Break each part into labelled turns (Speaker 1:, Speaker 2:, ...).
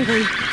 Speaker 1: hungry.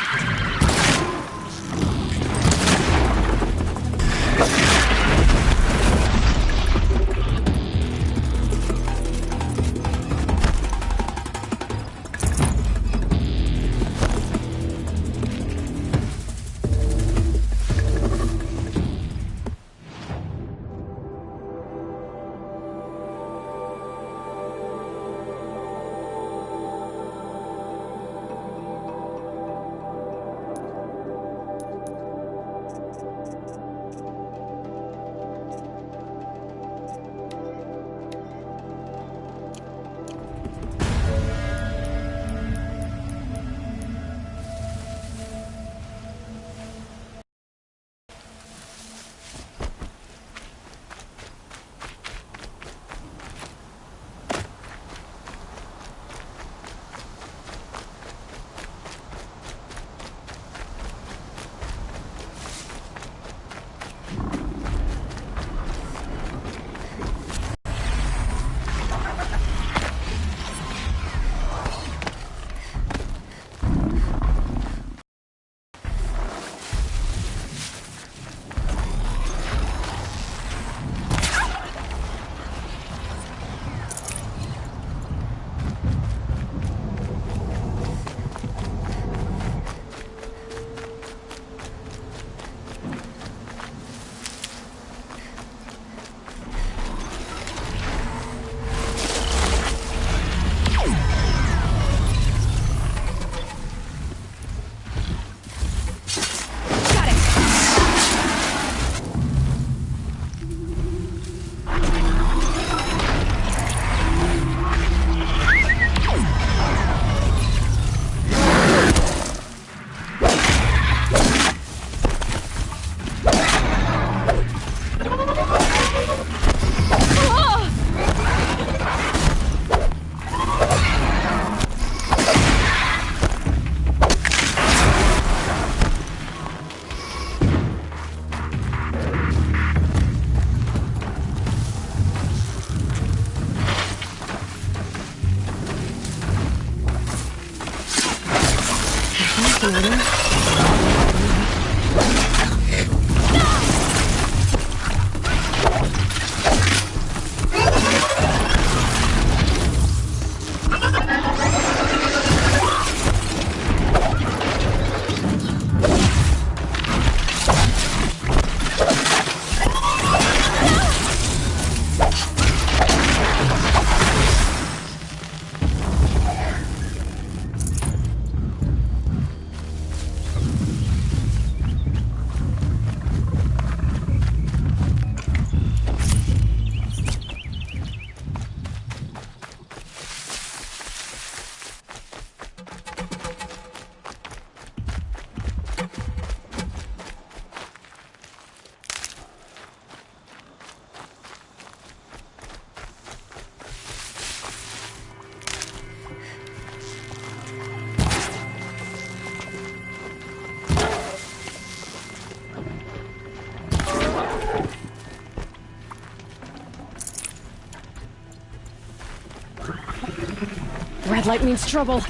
Speaker 1: Red light means trouble.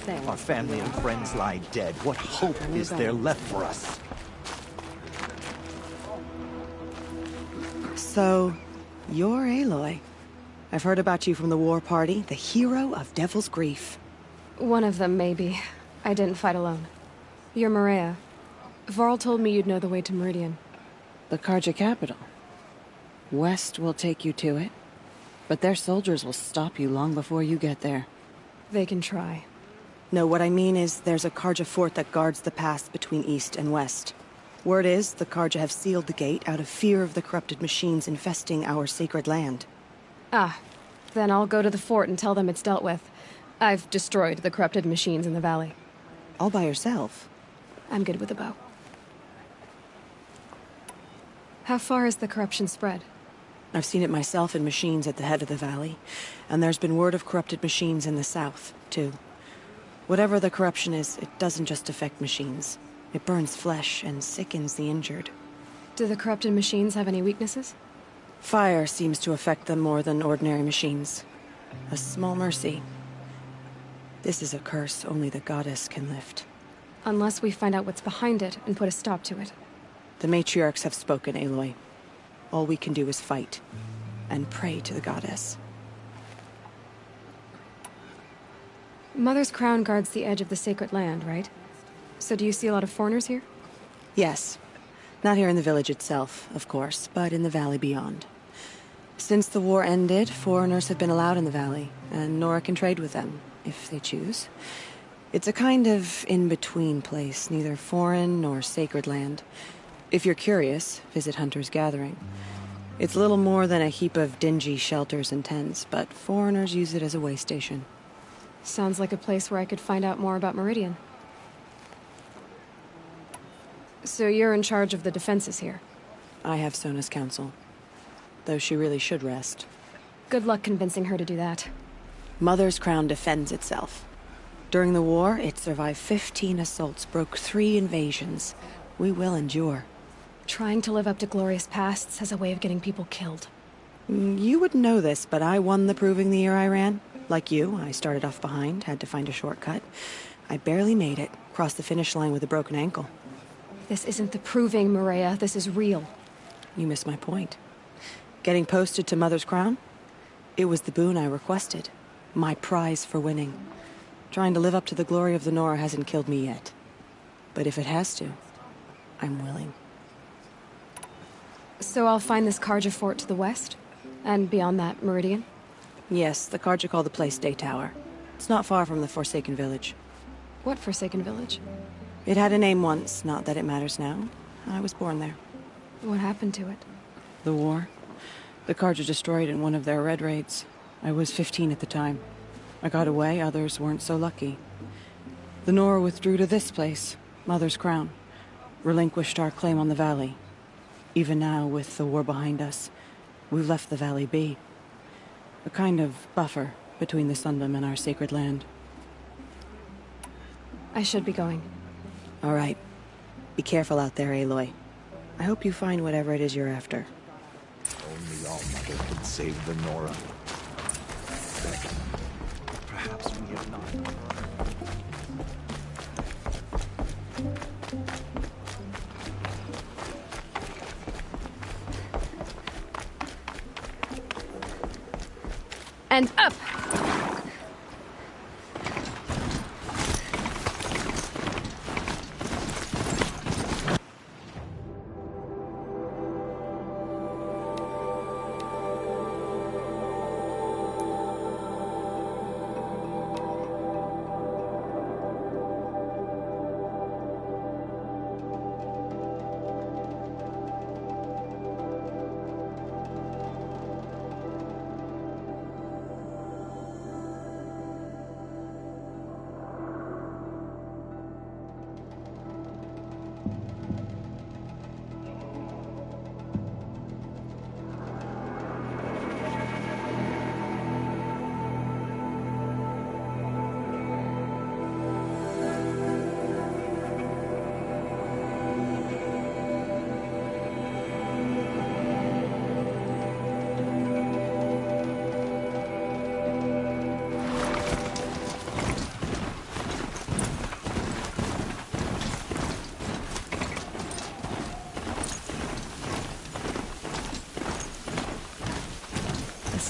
Speaker 1: things.
Speaker 2: Our family and friends lie dead. What hope is there left for us?
Speaker 3: So, you're Aloy. I've heard about you from the war party, the hero of Devil's Grief.
Speaker 1: One of them, maybe. I didn't fight alone. You're Maria. Varl told me you'd know the way to Meridian.
Speaker 3: The Carja capital. West will take you to it, but their soldiers will stop you long before you get there.
Speaker 1: They can try.
Speaker 3: No, what I mean is there's a Carja fort that guards the pass between East and West. Word is, the Carja have sealed the gate out of fear of the corrupted machines infesting our sacred land.
Speaker 1: Ah, then I'll go to the fort and tell them it's dealt with. I've destroyed the corrupted machines in the valley.
Speaker 3: All by yourself?
Speaker 1: I'm good with a bow. How far has the corruption spread?
Speaker 3: I've seen it myself in machines at the head of the valley, and there's been word of corrupted machines in the south, too. Whatever the corruption is, it doesn't just affect machines. It burns flesh and sickens the injured.
Speaker 1: Do the corrupted machines have any weaknesses?
Speaker 3: Fire seems to affect them more than ordinary machines. A small mercy. This is a curse only the goddess can lift.
Speaker 1: Unless we find out what's behind it and put a stop to it.
Speaker 3: The matriarchs have spoken, Aloy. All we can do is fight, and pray to the goddess.
Speaker 1: Mother's crown guards the edge of the sacred land, right? So do you see a lot of foreigners here?
Speaker 3: Yes. Not here in the village itself, of course, but in the valley beyond. Since the war ended, foreigners have been allowed in the valley, and Nora can trade with them, if they choose. It's a kind of in-between place, neither foreign nor sacred land. If you're curious, visit Hunter's Gathering. It's little more than a heap of dingy shelters and tents, but foreigners use it as a way station.
Speaker 1: Sounds like a place where I could find out more about Meridian. So you're in charge of the defenses here?
Speaker 3: I have Sona's counsel, though she really should rest.
Speaker 1: Good luck convincing her to do that.
Speaker 3: Mother's crown defends itself. During the war, it survived 15 assaults, broke 3 invasions. We will endure.
Speaker 1: Trying to live up to glorious pasts has a way of getting people killed.
Speaker 3: You wouldn't know this, but I won the proving the year I ran. Like you, I started off behind, had to find a shortcut. I barely made it, crossed the finish line with a broken ankle.
Speaker 1: This isn't the proving, Maria. This is real.
Speaker 3: You missed my point. Getting posted to Mother's crown? It was the boon I requested. My prize for winning. Trying to live up to the glory of the Nora hasn't killed me yet. But if it has to, I'm willing.
Speaker 1: So I'll find this Carja fort to the west? And beyond that, Meridian?
Speaker 3: Yes, the Carja call the place Day Tower. It's not far from the Forsaken Village.
Speaker 1: What Forsaken Village?
Speaker 3: It had a name once, not that it matters now. I was born there.
Speaker 1: What happened to it?
Speaker 3: The war. The Carja destroyed in one of their red raids. I was 15 at the time. I got away, others weren't so lucky. The Nora withdrew to this place, Mother's Crown. Relinquished our claim on the valley. Even now, with the war behind us, we've left the valley be. A kind of buffer between the Sundom and our sacred land.
Speaker 1: I should be going.
Speaker 3: All right. Be careful out there, Aloy. I hope you find whatever it is you're after.
Speaker 2: Only All-Mother can save the Nora. Perhaps we have not.
Speaker 1: And up!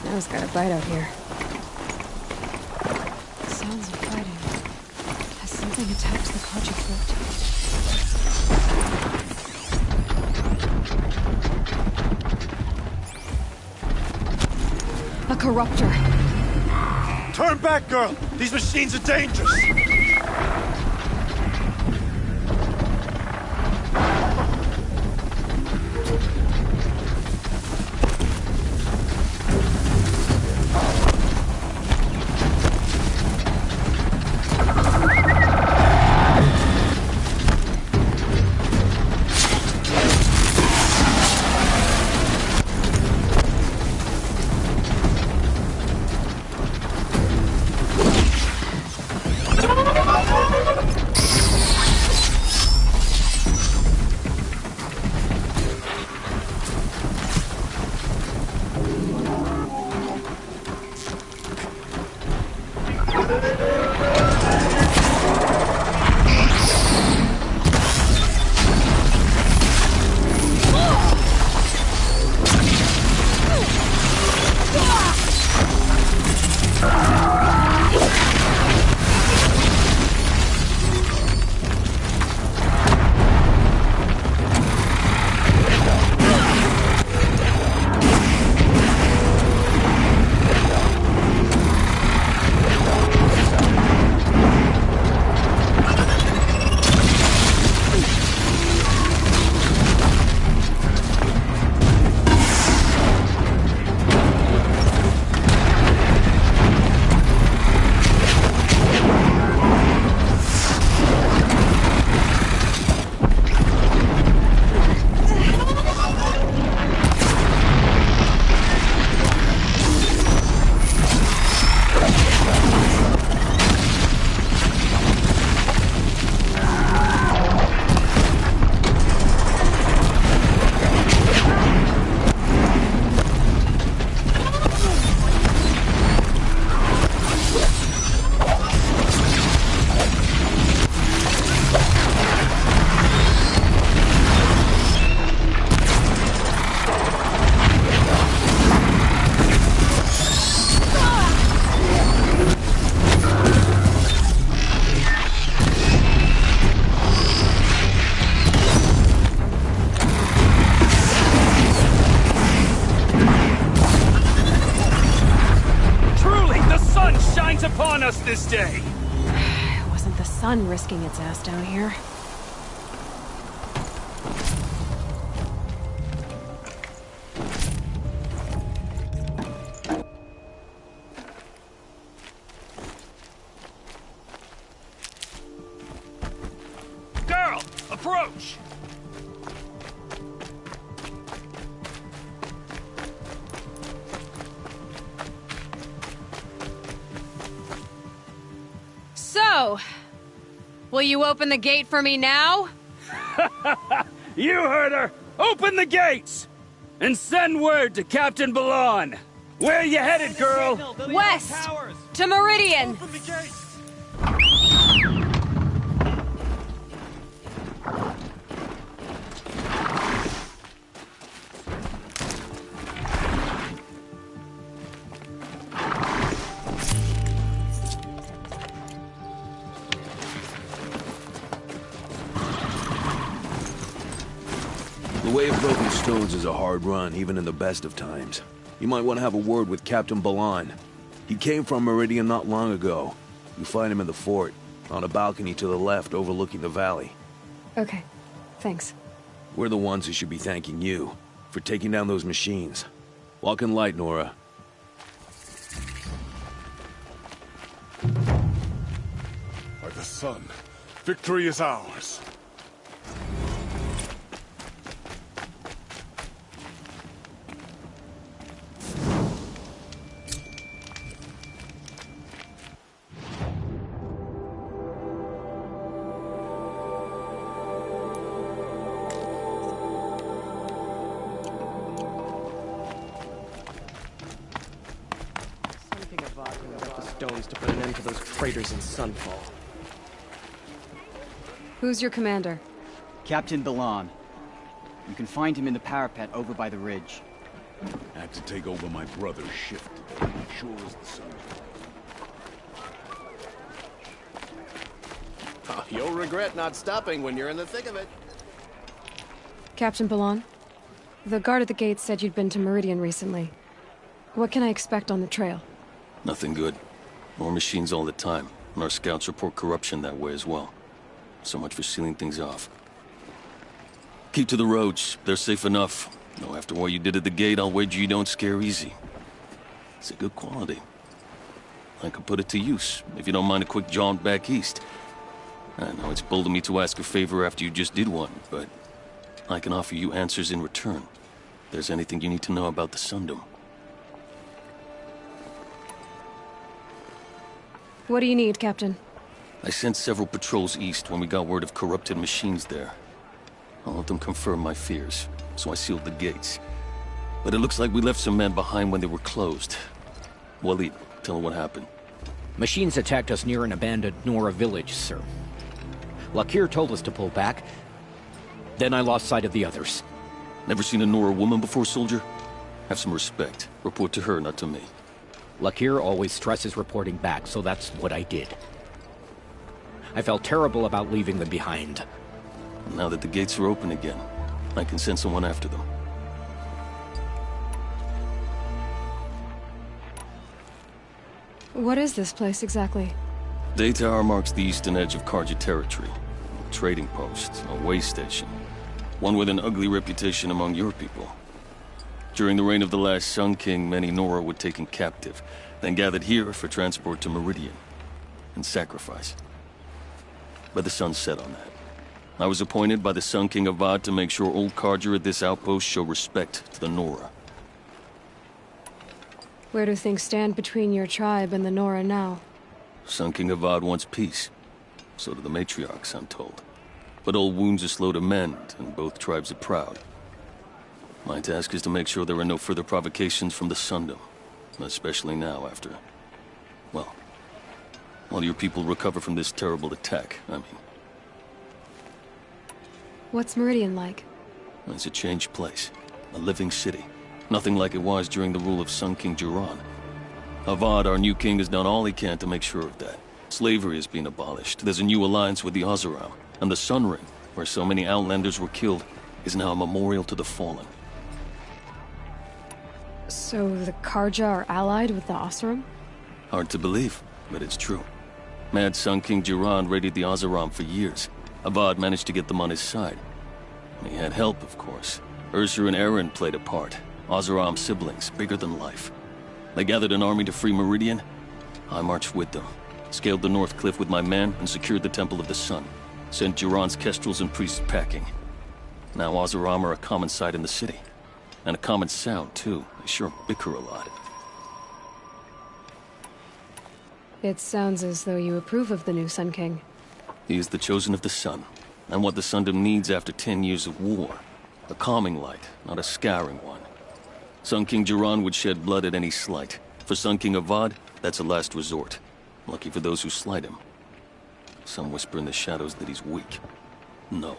Speaker 1: Now's got a bite out here. Sounds of fighting. Has something attacked the Kaji fort? A corruptor.
Speaker 2: Turn back, girl! These machines are dangerous!
Speaker 4: Upon us this day!
Speaker 1: It wasn't the sun risking its ass down here.
Speaker 4: Girl, approach!
Speaker 1: So, will you open the gate for me now?
Speaker 4: You heard her! Open the gates! And send word to Captain Balan! Where you headed, girl?
Speaker 1: West! To Meridian!
Speaker 2: Open the gates!
Speaker 5: The Way of Broken Stones is a hard run, even in the best of times. You might want to have a word with Captain Balan. He came from Meridian not long ago. You find him in the fort, on a balcony to the left overlooking the valley.
Speaker 1: Okay, thanks.
Speaker 5: We're the ones who should be thanking you for taking down those machines. Walk in light, Nora.
Speaker 6: By the sun, victory is ours.
Speaker 7: Stones to put an end to those traitors in Sunfall.
Speaker 1: Who's your commander?
Speaker 8: Captain Balan. You can find him in the parapet over by the ridge.
Speaker 6: I had to take over my brother's shift. sure as the sun.
Speaker 9: Oh, you'll regret not stopping when you're in the thick of it.
Speaker 1: Captain Ballon, the guard at the gate said you'd been to Meridian recently. What can I expect on the trail?
Speaker 10: Nothing good. More machines all the time, and our scouts report corruption that way as well. So much for sealing things off. Keep to the roads. They're safe enough. Though after what you did at the gate, I'll wager you don't scare easy. It's a good quality. I could put it to use, if you don't mind a quick jaunt back east. I know it's bold of me to ask a favor after you just did one, but I can offer you answers in return. If there's anything you need to know about the Sundom.
Speaker 1: What do you need, Captain?
Speaker 10: I sent several patrols east when we got word of corrupted machines there. I'll let them confirm my fears, so I sealed the gates. But it looks like we left some men behind when they were closed. Walid, tell her what happened.
Speaker 11: Machines attacked us near an abandoned Nora village, sir. Lakir told us to pull back. Then I lost sight of the others.
Speaker 10: Never seen a Nora woman before, soldier? Have some respect. Report to her, not to me.
Speaker 11: Lakir always stresses reporting back, so that's what I did. I felt terrible about leaving them behind.
Speaker 10: Now that the gates are open again, I can send someone after them.
Speaker 1: What is this place exactly?
Speaker 10: Day Tower marks the eastern edge of Karja territory. A trading post, a way station. One with an ugly reputation among your people. During the reign of the last Sun King, many Nora were taken captive, then gathered here for transport to Meridian, and sacrifice. But the sun set on that. I was appointed by the Sun King Avad to make sure old Karja at this outpost show respect to the Nora.
Speaker 1: Where do things stand between your tribe and the Nora now?
Speaker 10: Sun King Avad wants peace. So do the matriarchs, I'm told. But old wounds are slow to mend, and both tribes are proud. My task is to make sure there are no further provocations from the Sundom. Especially now after... well, while your people recover from this terrible attack, I mean.
Speaker 1: What's Meridian like?
Speaker 10: It's a changed place. A living city. Nothing like it was during the rule of Sun King Jiran. Avad, our new king, has done all he can to make sure of that. Slavery has been abolished. There's a new alliance with the Oseram. And the Sun Ring, where so many Outlanders were killed, is now a memorial to the fallen.
Speaker 1: So the Karja are allied with the Oseram?
Speaker 10: Hard to believe, but it's true. Mad Sun King Jiran raided the Oseram for years. Avad managed to get them on his side. He had help, of course. Ursur and Eren played a part. Oseram siblings, bigger than life. They gathered an army to free Meridian. I marched with them, scaled the North Cliff with my men, and secured the Temple of the Sun. Sent Jiran's kestrels and priests packing. Now Oseram are a common sight in the city. And a common sound, too. They sure bicker a lot.
Speaker 1: It sounds as though you approve of the new Sun King.
Speaker 10: He is the chosen of the Sun, and what the Sundom needs after 10 years of war. A calming light, not a scouring one. Sun King Jiran would shed blood at any slight. For Sun King Avad, that's a last resort. Lucky for those who slight him. Some whisper in the shadows that he's weak. No.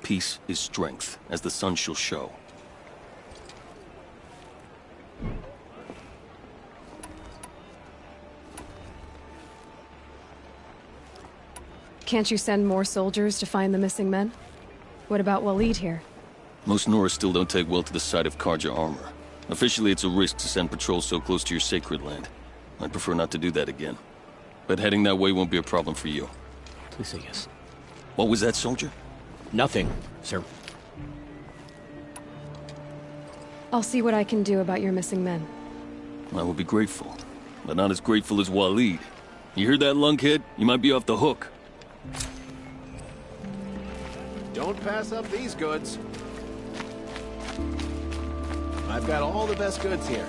Speaker 10: Peace is strength, as the sun shall show.
Speaker 1: Can't you send more soldiers to find the missing men? What about Walid here?
Speaker 10: Most Nora still don't take well to the sight of Karja armor. Officially, it's a risk to send patrols so close to your sacred land. I'd prefer not to do that again. But heading that way won't be a problem for you.
Speaker 11: Please say yes.
Speaker 10: What was that, soldier?
Speaker 11: Nothing, sir.
Speaker 1: I'll see what I can do about your missing men.
Speaker 10: I will be grateful, but not as grateful as Walid. You hear that, lunkhead? You might be off the hook.
Speaker 9: Don't pass up these goods. I've got all the best goods here.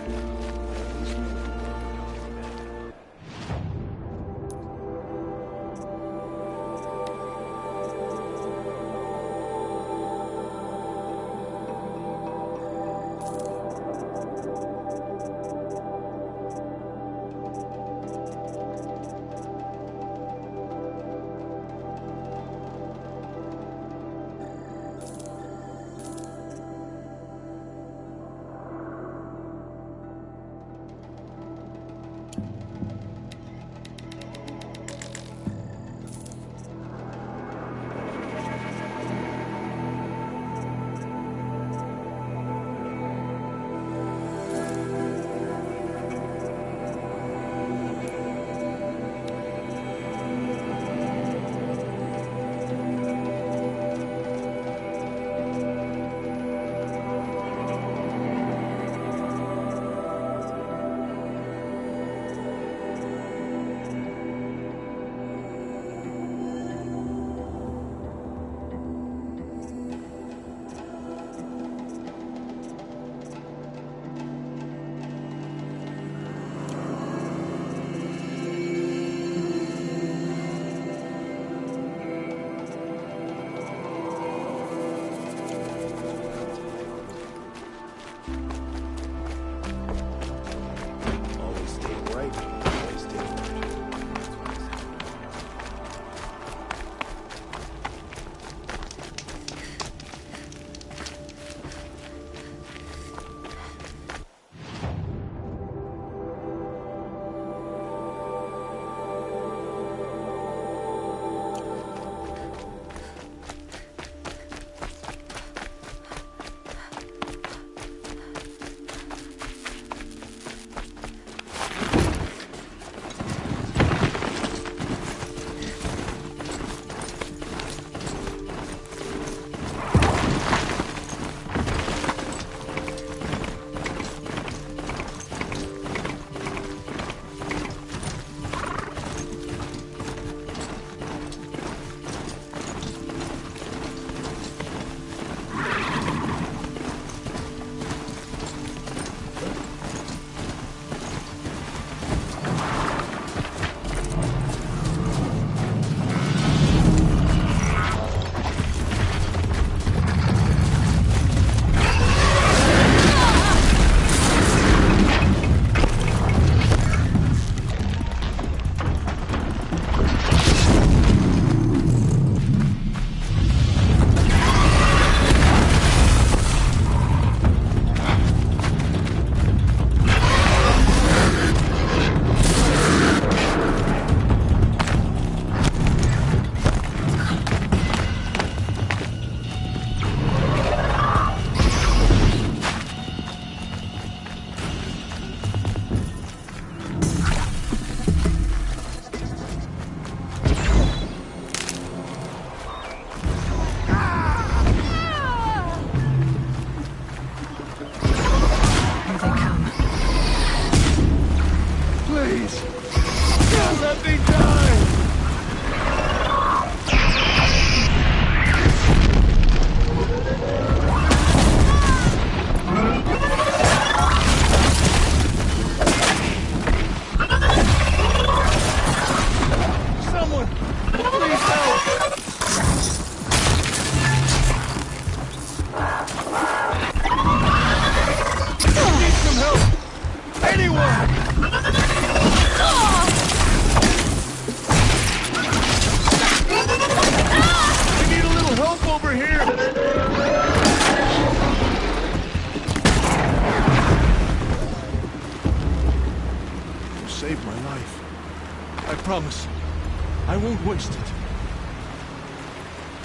Speaker 6: waste it.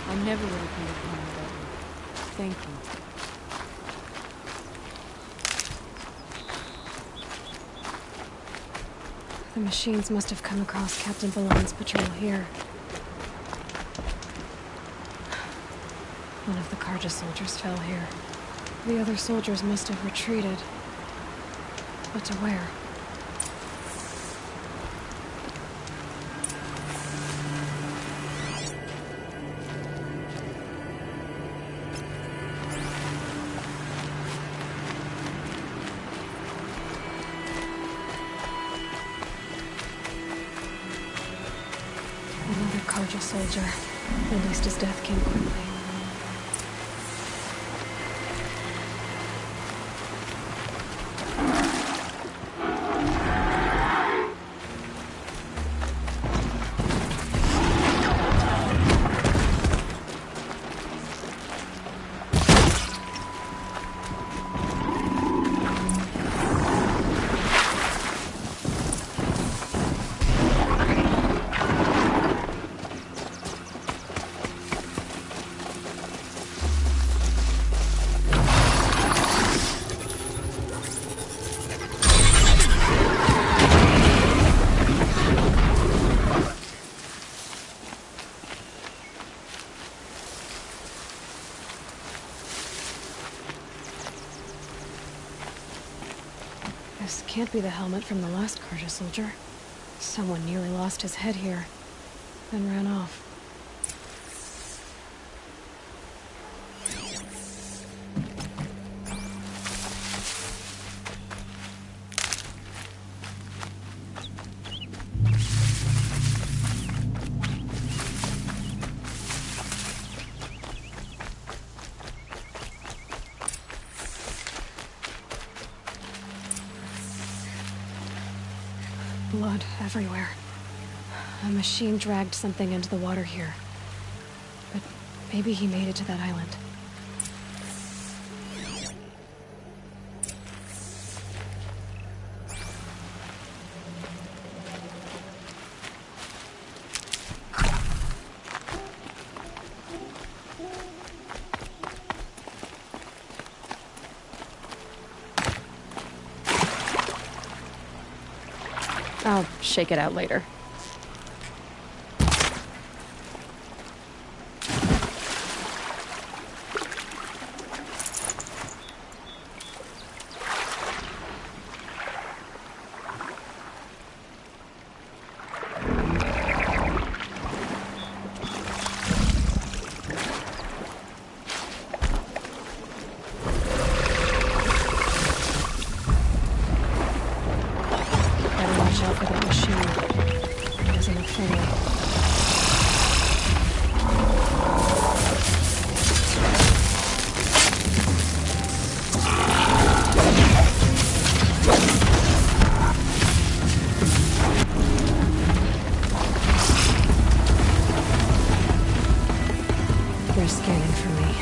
Speaker 1: I never would have made a comment about you. Thank you. The machines must have come across Captain Balon's patrol here. One of the Carja soldiers fell here. The other soldiers must have retreated. But to where? Another Carja soldier. At least his death came quickly. This can't be the helmet from the last Carja soldier. Someone nearly lost his head here, then ran off. Blood everywhere. A machine dragged something into the water here. But maybe he made it to that island. I'll shake it out later. Watch out for that machine. It doesn't look friendly. They're scanning for me.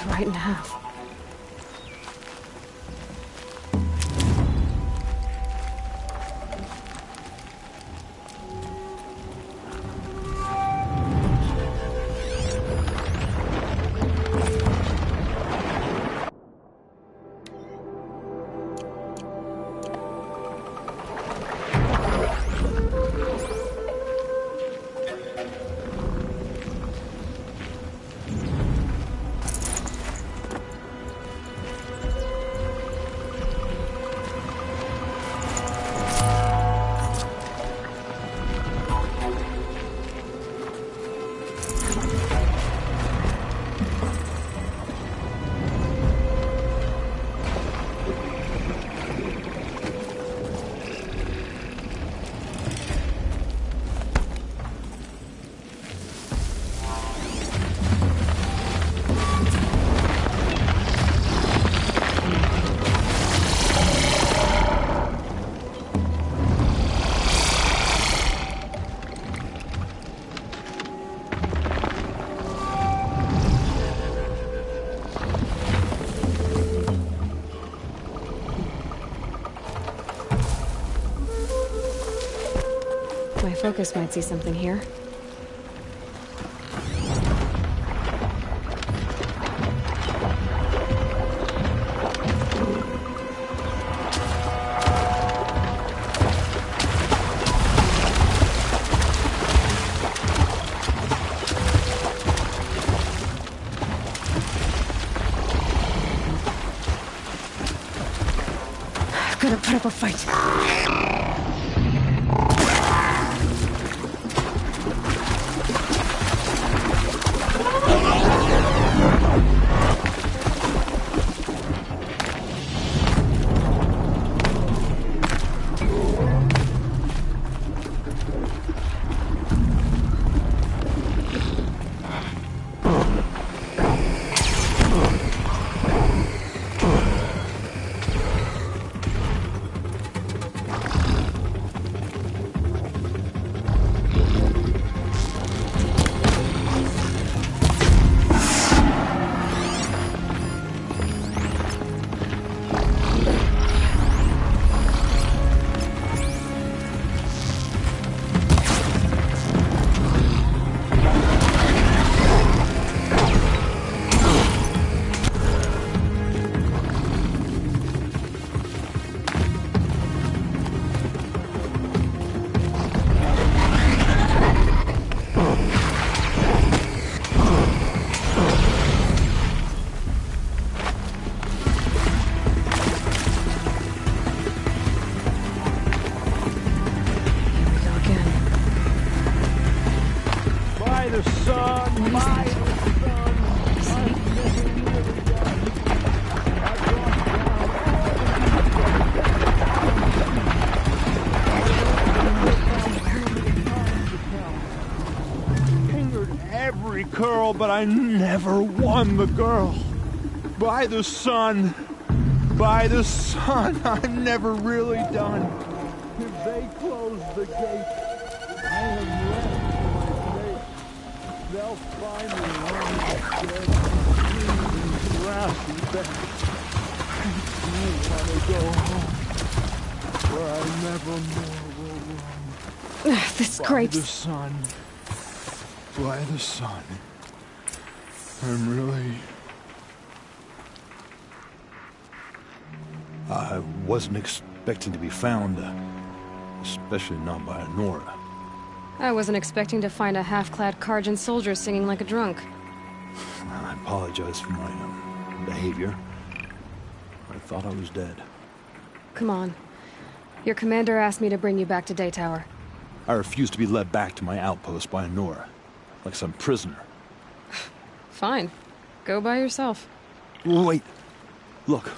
Speaker 1: right in half. My focus might see something here. Gotta put up a fight.
Speaker 12: But I never won the girl. By the sun. By the sun, I'm never really done. If they close the gate, I am ready for my fate. They'll find me lying dead, in grassy bed. I do want to go home, where I never more will roam.
Speaker 1: This grapes.
Speaker 12: By the sun. By the sun. I'm really...
Speaker 13: I wasn't expecting to be found, especially not by Nora.
Speaker 1: I wasn't expecting to find a half-clad Karjan soldier singing like a drunk.
Speaker 13: I apologize for my behavior. I thought I was dead.
Speaker 1: Come on. Your commander asked me to bring you back to Daytower.
Speaker 13: I refused to be led back to my outpost by Nora, like some prisoner.
Speaker 1: Fine. Go by yourself.
Speaker 13: Wait. Look.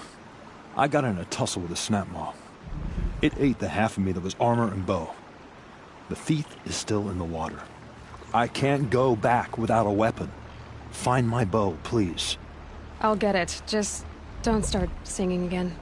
Speaker 13: I got in a tussle with a snap maw. It ate the half of me that was armor and bow. The thief is still in the water. I can't go back without a weapon. Find my bow, please.
Speaker 1: I'll get it. Just don't start singing again.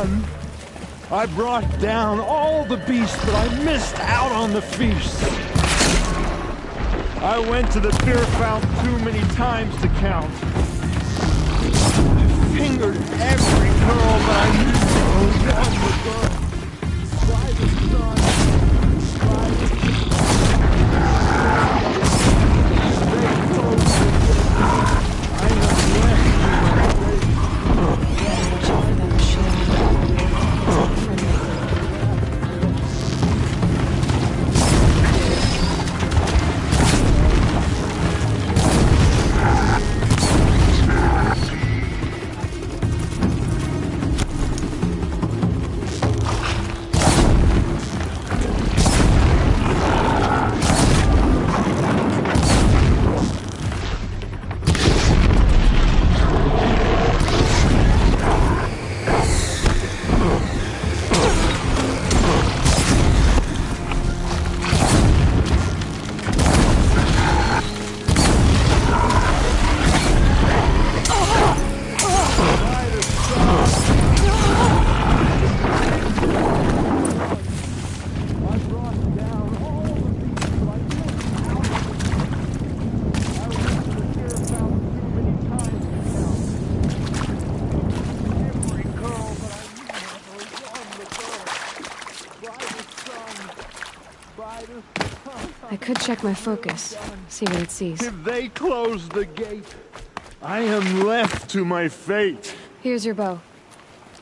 Speaker 12: sun. I brought down all the beasts, but I missed out on the feast. I went to the beer fountain too many times to count. I fingered every girl, but I never won the girl. By the sun, by the
Speaker 1: I could check my focus, see what it sees.
Speaker 12: If they close the gate, I am left to my fate.
Speaker 1: Here's your bow.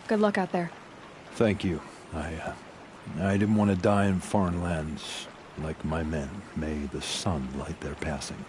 Speaker 1: Good luck out there.
Speaker 13: Thank you. I didn't want to die in foreign lands like my men. May the sun light their passing.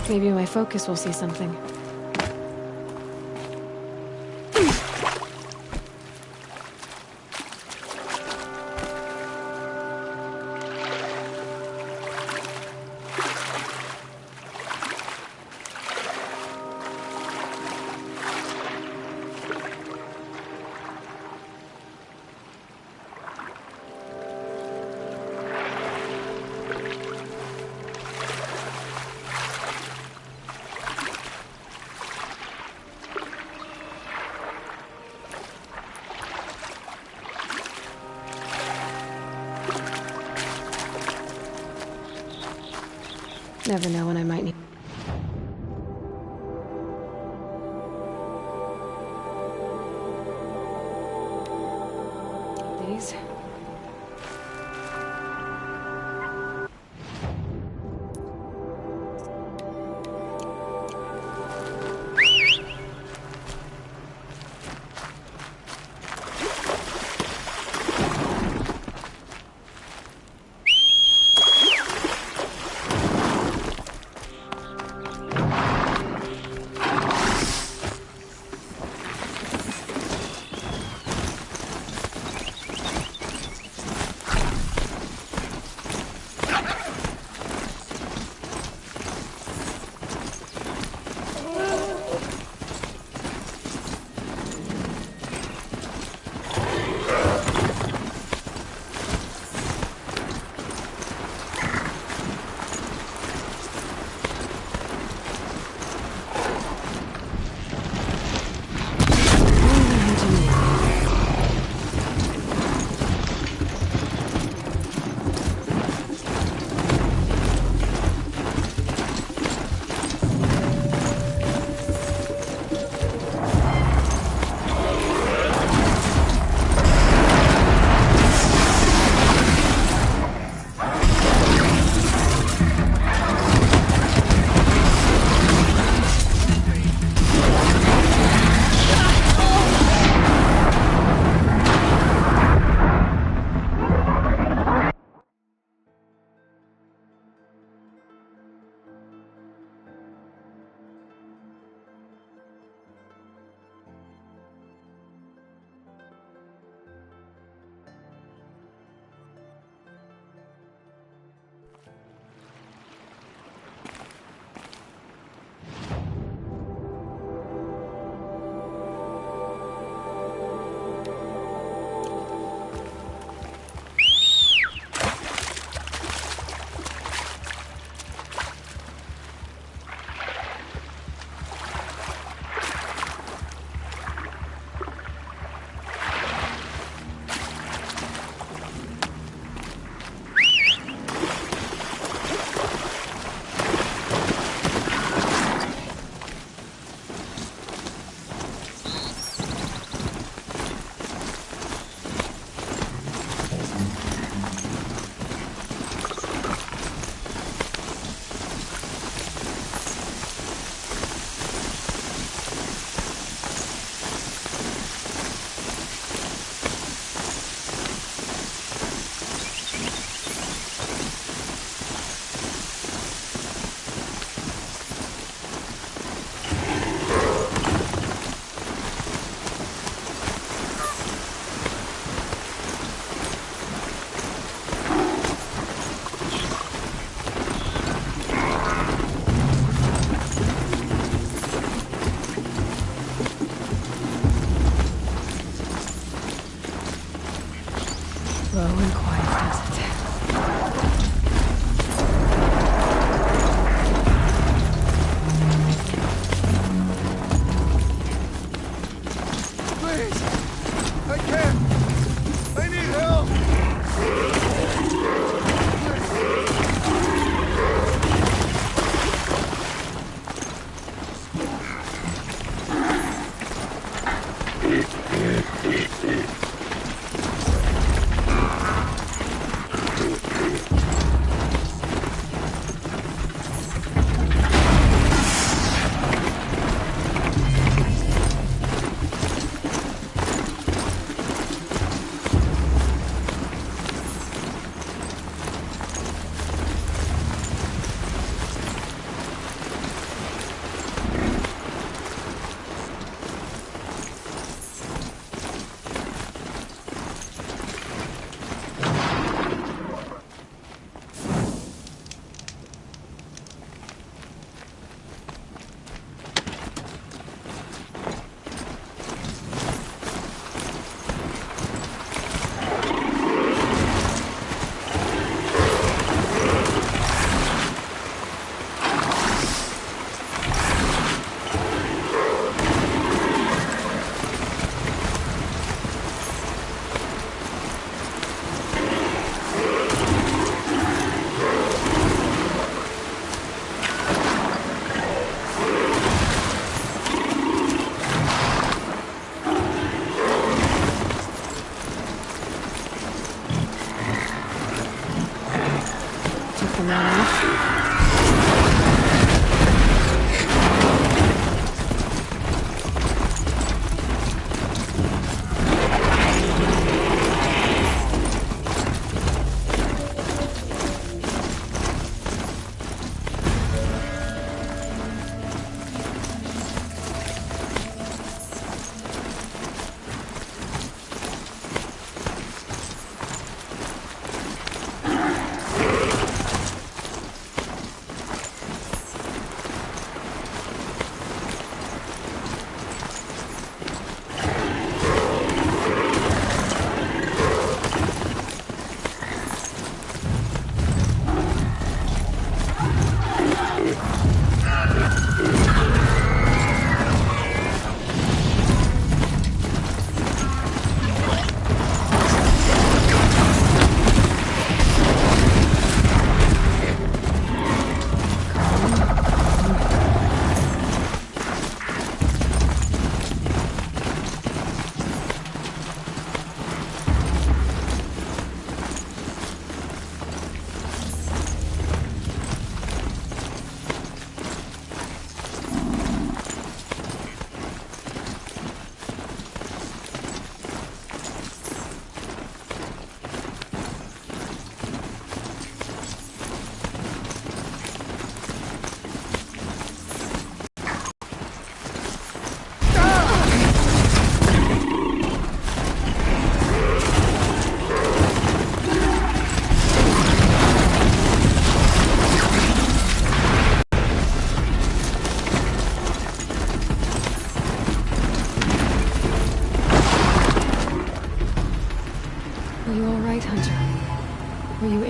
Speaker 1: Maybe my focus will see something. Never know when I might need... these.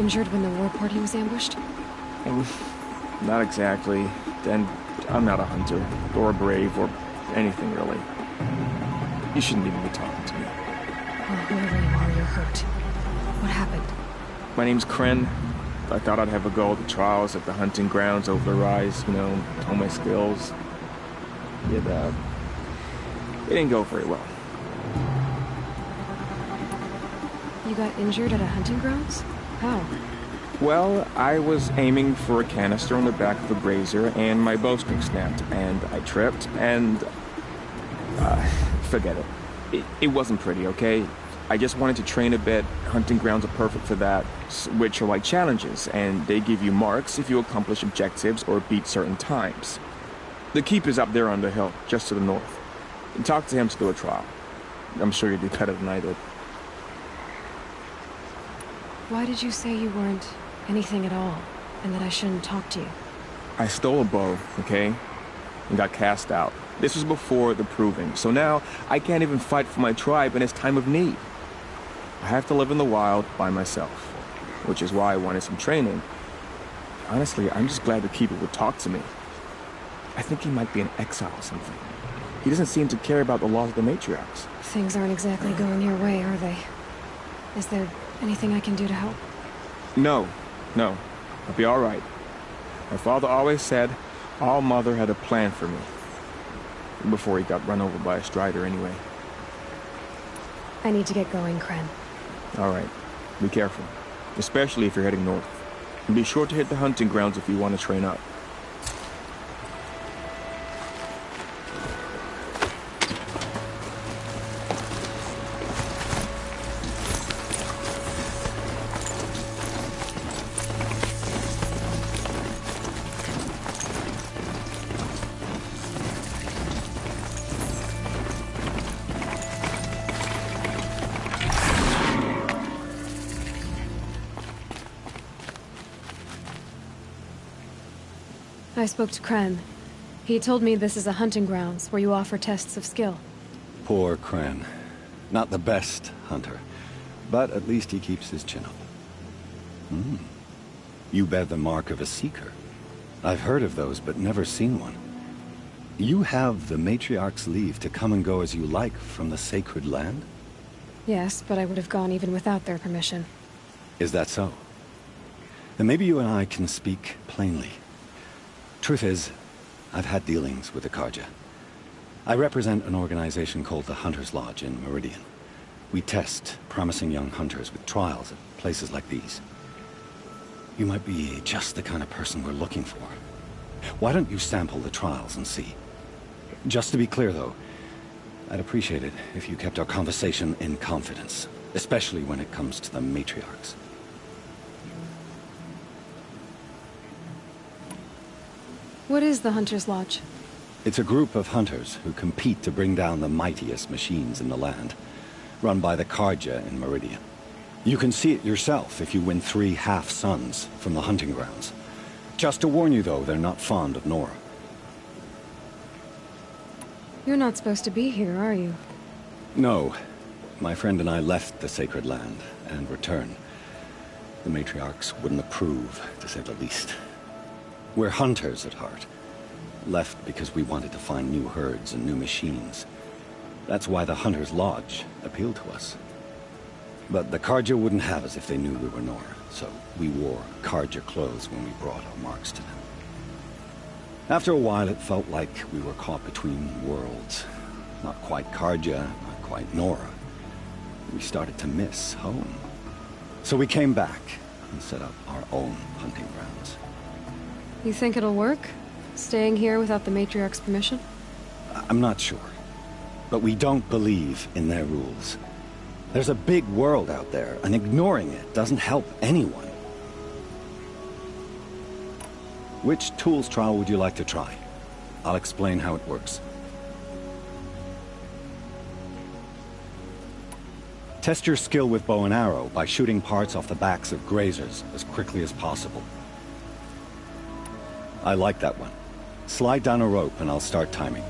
Speaker 1: injured when the war party was ambushed?
Speaker 14: Not exactly. And I'm not a hunter, or a brave, or anything really. You shouldn't even be talking to me.
Speaker 1: Well, whoever you are, you're hurt. What happened?
Speaker 14: My name's Kren. I thought I'd have a go at the trials at the hunting grounds over the rise, hone my skills. It didn't go very well.
Speaker 1: You got injured at a hunting grounds? How?
Speaker 14: Well, I was aiming for a canister on the back of a grazer, and my bowstring snapped, and I tripped, and... forget it. It wasn't pretty, okay? I just wanted to train a bit. Hunting grounds are perfect for that, which are like challenges, and they give you marks if you accomplish objectives or beat certain times. The keep is up there on the hill, just to the north. Talk to him to do a trial. I'm sure you'd do better than I did.
Speaker 1: Why did you say you weren't anything at all, and that I shouldn't talk to you?
Speaker 14: I stole a bow, okay? And got cast out. This was before the proving, so now I can't even fight for my tribe in its time of need. I have to live in the wild by myself, which is why I wanted some training. Honestly, I'm just glad the keeper would talk to me. I think he might be in exile or something. He doesn't seem to care about the laws of the matriarchs.
Speaker 1: Things aren't exactly going your way, are they? Is there anything I can do to help?
Speaker 14: No. I'll be all right. My father always said All Mother had a plan for me. Before he got run over by a strider anyway.
Speaker 1: I need to get going, Kren.
Speaker 14: All right. Be careful. Especially if you're heading north. And be sure to hit the hunting grounds if you want to train up.
Speaker 1: I spoke to Kren. He told me this is a hunting grounds where you offer tests of skill.
Speaker 15: Poor Kren. Not the best hunter, but at least he keeps his chin up. You bear the mark of a seeker. I've heard of those, but never seen one. You have the Matriarch's leave to come and go as you like from the sacred land?
Speaker 1: Yes, but I would have gone even without their permission.
Speaker 15: Is that so? Then maybe you and I can speak plainly. Truth is, I've had dealings with the Carja. I represent an organization called the Hunter's Lodge in Meridian. We test promising young hunters with trials at places like these. You might be just the kind of person we're looking for. Why don't you sample the trials and see? Just to be clear, though, I'd appreciate it if you kept our conversation in confidence, especially when it comes to the matriarchs.
Speaker 1: What is the Hunter's Lodge?
Speaker 15: It's a group of hunters who compete to bring down the mightiest machines in the land, run by the Carja in Meridian. You can see it yourself if you win 3 half-suns from the hunting grounds. Just to warn you, though, they're not fond of Nora.
Speaker 1: You're not supposed to be here, are you?
Speaker 15: No. My friend and I left the sacred land and returned. The matriarchs wouldn't approve, to say the least. We're hunters at heart. Left because we wanted to find new herds and new machines. That's why the Hunter's Lodge appealed to us. But the Carja wouldn't have us if they knew we were Nora, so we wore Carja clothes when we brought our marks to them. After a while, it felt like we were caught between worlds. Not quite Carja, not quite Nora. We started to miss home. So we came back and set up our own hunting grounds.
Speaker 1: You think it'll work? Staying here without the Matriarch's permission?
Speaker 15: I'm not sure. But we don't believe in their rules. There's a big world out there, and ignoring it doesn't help anyone. Which tools trial would you like to try? I'll explain how it works. Test your skill with bow and arrow by shooting parts off the backs of grazers as quickly as possible. I like that one. Slide down a rope and I'll start timing.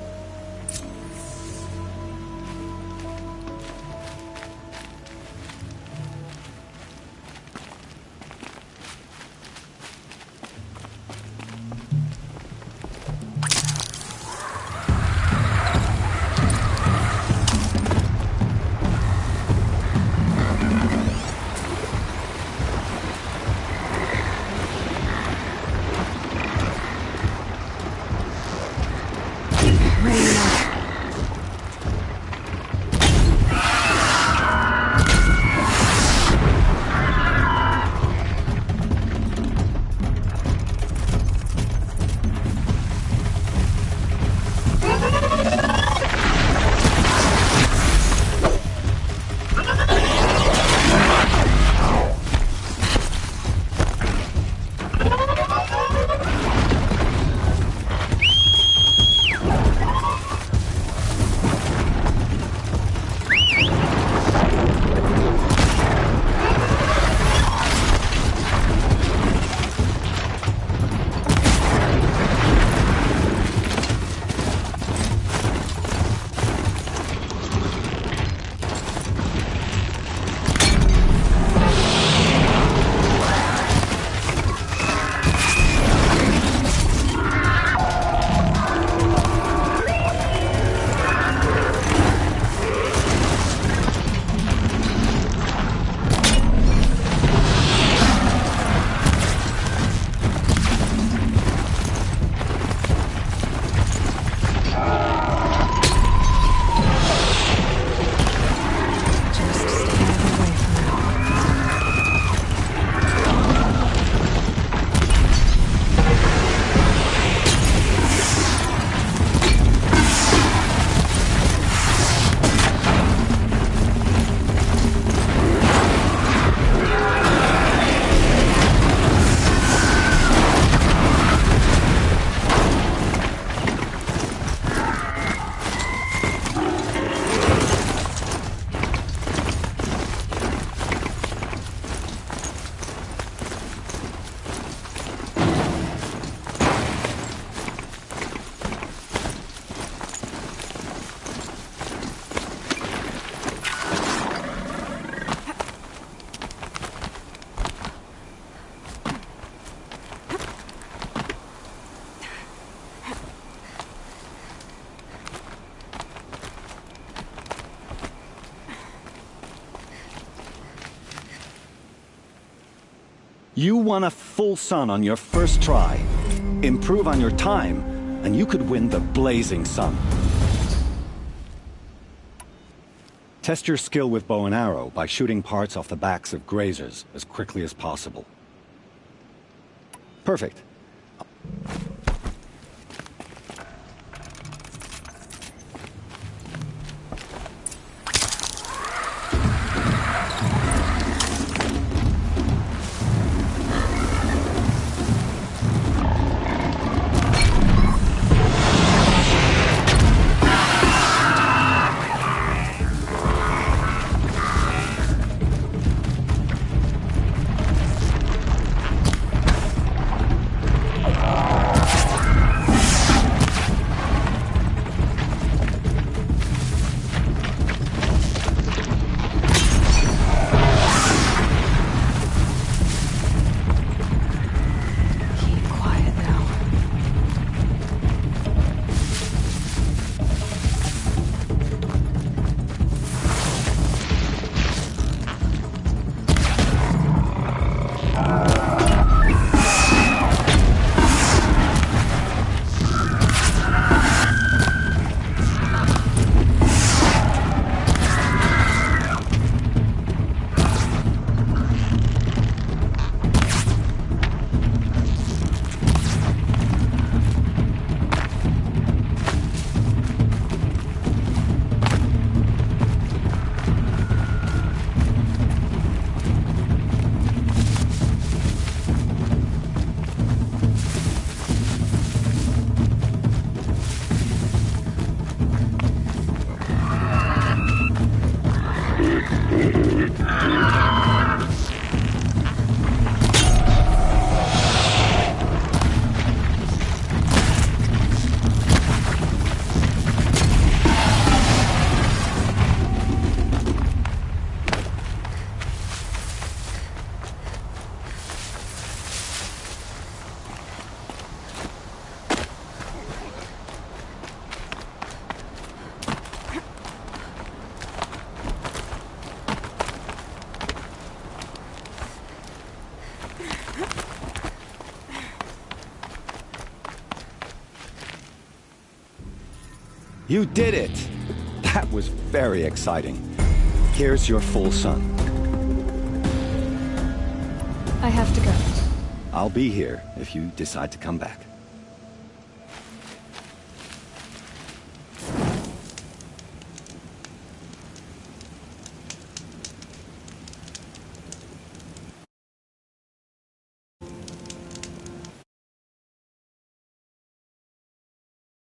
Speaker 15: You won a full sun on your first try. Improve on your time, and you could win the Blazing Sun. Test your skill with bow and arrow by shooting parts off the backs of grazers as quickly as possible. Perfect. You did it! That was very exciting. Here's your full sun.
Speaker 1: I have to go.
Speaker 15: I'll be here if you decide to come back.